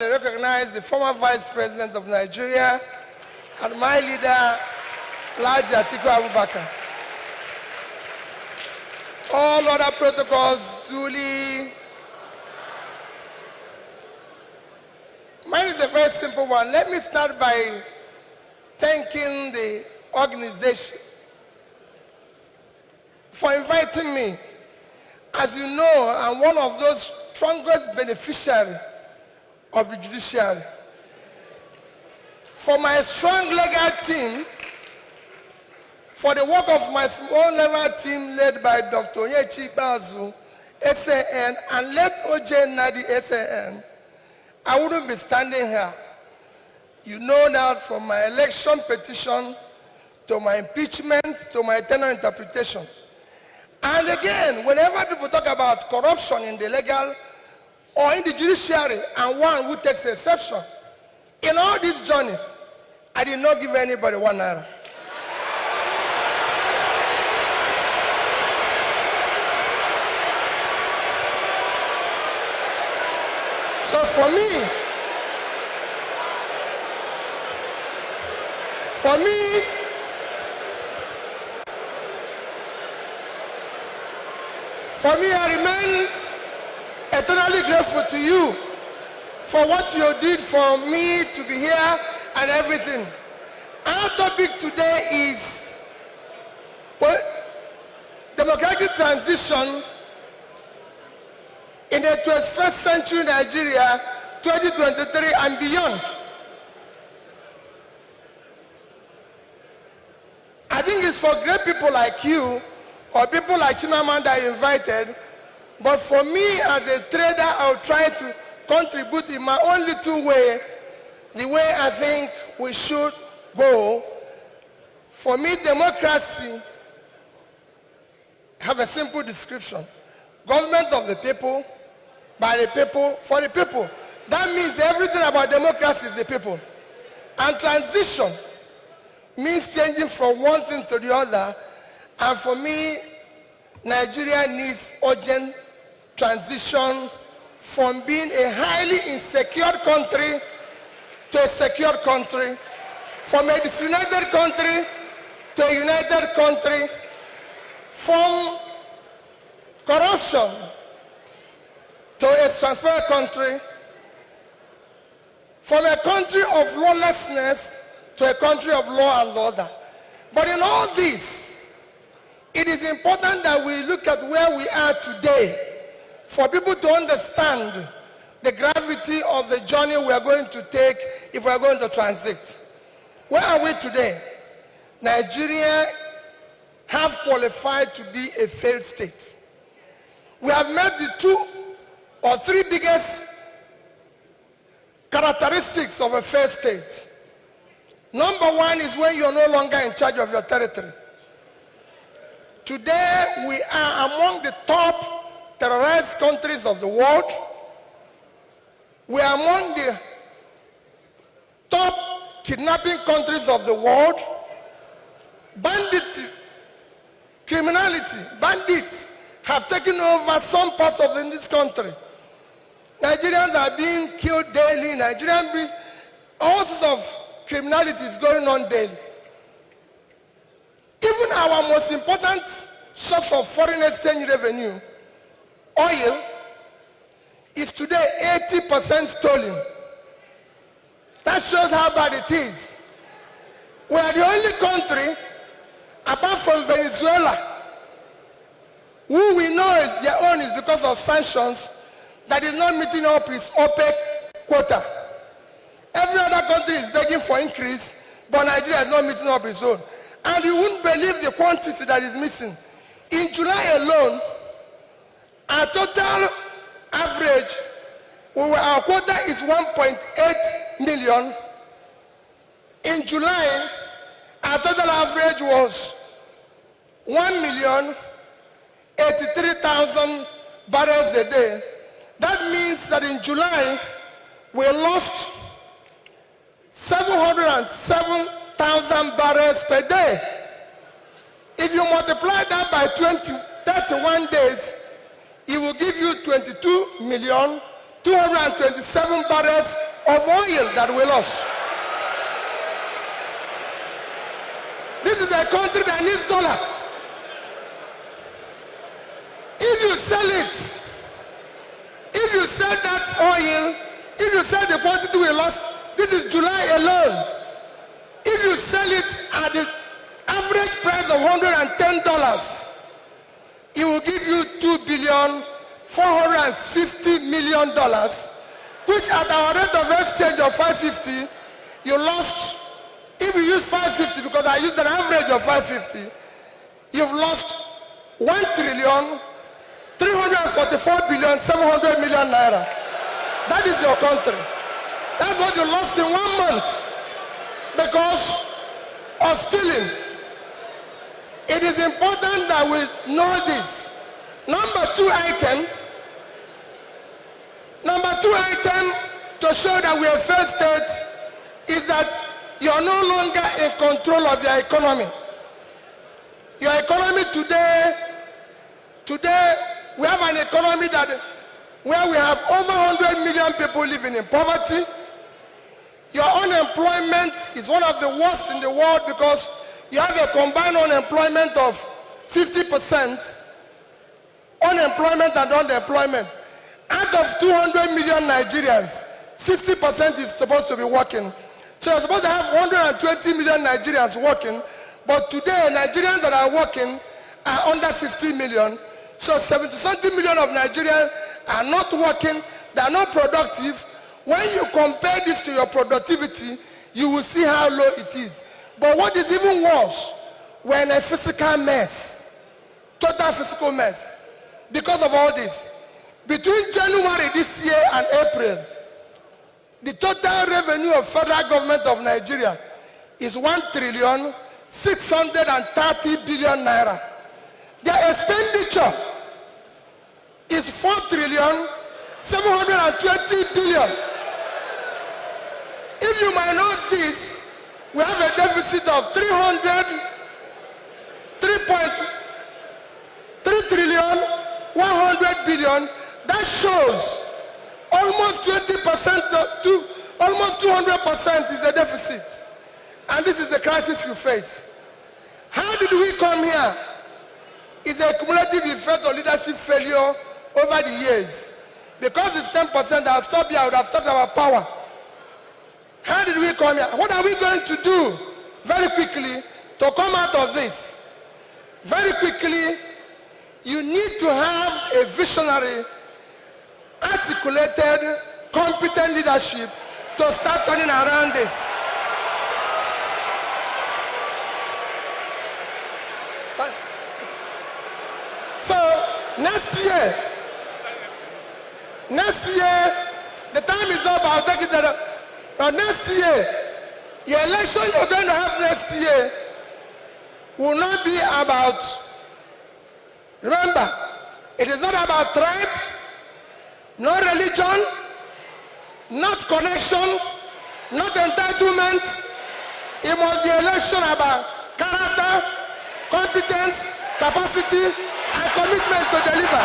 I recognize the former Vice President of Nigeria and my leader, Alhaji Atiku Abubakar. All other protocols duly. Mine is a very simple one. Let me start by thanking the organization for inviting me. As you know, I'm one of those strongest beneficiaries of the judiciary. For my strong legal team, for the work of my small legal team led by Dr. Onyechi Bazu, SAN, and led OJ Nadi, SAN, I wouldn't be standing here. You know that from my election petition to my impeachment to my tenure interpretation. And again, whenever people talk about corruption in the legal or in the judiciary, and one who takes exception, in all this journey, I did not give anybody 1 naira. So for me, I remain eternally grateful to you for what you did for me to be here and everything. Our topic today is democratic transition in the 21st century Nigeria, 2023 and beyond. I think it's for great people like you or people like Chimamanda you invited, but for me as a trader, I'll try to contribute in my own little way, the way I think we should go. For me, democracy have a simple description. Government of the people, by the people, for the people. That means everything about democracy is the people. And transition means changing from one thing to the other. And for me, Nigeria needs urgent transition from being a highly insecure country to a secure country, from a disunited country to a united country, from corruption to a transparent country, from a country of lawlessness to a country of law and order. But in all this, it is important that we look at where we are today for people to understand the gravity of the journey we are going to take if we are going to transit. Where are we today? Nigeria have qualified to be a failed state. We have met the 2 or 3 biggest characteristics of a failed state. Number 1 is when you're no longer in charge of your territory. Today, we are among the top terrorized countries of the world. We are among the top kidnapping countries of the world. Banditry, criminality, bandits have taken over some parts of this country. Nigerians are being killed daily. All sorts of criminality is going on daily. Even our most important source of foreign exchange revenue, oil, is today 80% stolen. That shows how bad it is. We are the only country, apart from Venezuela, who we know is their own is because of sanctions, that is not meeting up its OPEC quota. Every other country is begging for increase, but Nigeria is not meeting up its own. And you wouldn't believe the quantity that is missing. In July alone, our total average, our quota is 1.8 million. In July, our total average was 1,083,000 barrels a day. That means that in July, we lost 707,000 barrels per day. If you multiply that by 31 days, it will give you 22,227 barrels of oil that we lost. This is a country that needs dollar. If you sell it, if you sell that oil, if you sell the quantity we lost, this is July alone. If you sell it at the average price of $110, it will give you $2,450,000,000, which at our rate of exchange of 550, you lost. If you use 550, because I used an average of 550, you've lost 1,344,700,000,000 naira. That is your country. That's what you lost in 1 month because of stealing. It is important that we know this. Number two item to show that we are failed state is that you are no longer in control of your economy. Your economy today, we have an economy where we have over 100 million people living in poverty. Your unemployment is one of the worst in the world because you have a combined unemployment of 50%, unemployment and unemployment. Out of 200 million Nigerians, 60% is supposed to be working. So you're supposed to have 120 million Nigerians working, but today Nigerians that are working are under 50 million. So 70-something million of Nigerians are not working, they are not productive. When you compare this to your productivity, you will see how low it is. But what is even worse, we're in a physical mess, total physical mess, because of all this. Between January this year and April, the total revenue of federal government of Nigeria is 1,630,000,000,000 naira. Their expenditure is 4,720,000,000,000. If you minus this, we have a deficit of 3.100,000,000,000. That shows almost 20% to almost 200% is the deficit. And this is the crisis you face. How did we come here? It's a cumulative effect of leadership failure over the years. Because it's 10%, I'll stop here, I would have talked about power. How did we come here? What are we going to do very quickly to come out of this? Very quickly, you need to have a visionary, articulated, competent leadership to start turning around this. So next year, the time is up. I'll take it there. Now next year, the election you're going to have next year will not be about, remember, it is not about tribe, no religion, not connection, not entitlement. It must be election about character, competence, capacity, and commitment to deliver.